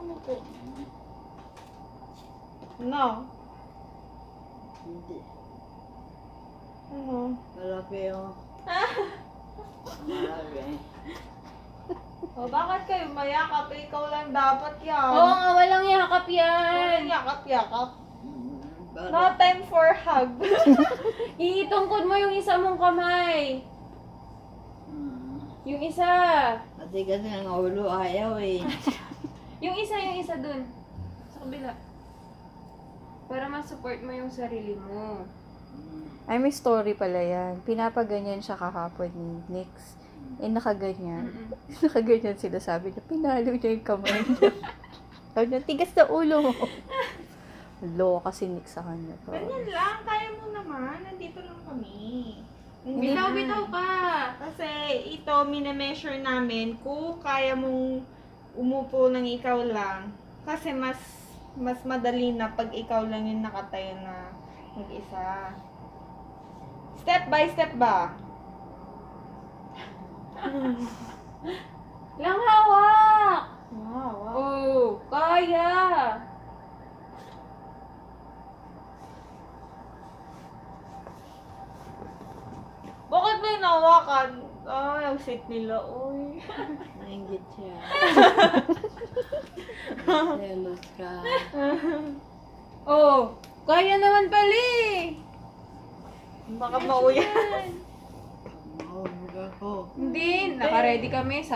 umupo. No. Hindi. Ano? Malaki yung... Malaki. O, bakit kayo mayakap? Ikaw lang dapat yan. Oo nga, walang yakap Walang yan. yakap-yakap. Para... No time for hug. Iitungkod mo yung isa mong kamay. Yung isa. Pati kasi ang ulo ayaw eh. Yung isa dun. Sa kabila. Para ma-support mo yung sarili mo. Ay, may story pala yan. Pinapaganyan siya kahapon ni Nix. Eh, nakaganyan. Nakaganyan sila, sabi niya, pinalo niya yung kamay niya. Sabi niya, tigas na ulo mo. Loka si Nix sa kanya. Ganyan lang. Kaya mo naman. Nandito lang kami. Bitaw-bitaw ka. Kasi ito, minemeasure namin kung kaya mong umupo ng ikaw lang. Kasi mas madali na pag ikaw lang yung nakatayo na mag-isa. Step by step ba? Lang hawak. Wow, wow. Oh, kaya. Bakit may nawakan? Ay, ang sweet nila. Uy. Nainggit siya. Selos ka. Oh, kaya naman pala eh. Baka mauyan. Mahulog ako. Hindi, naka-ready kami.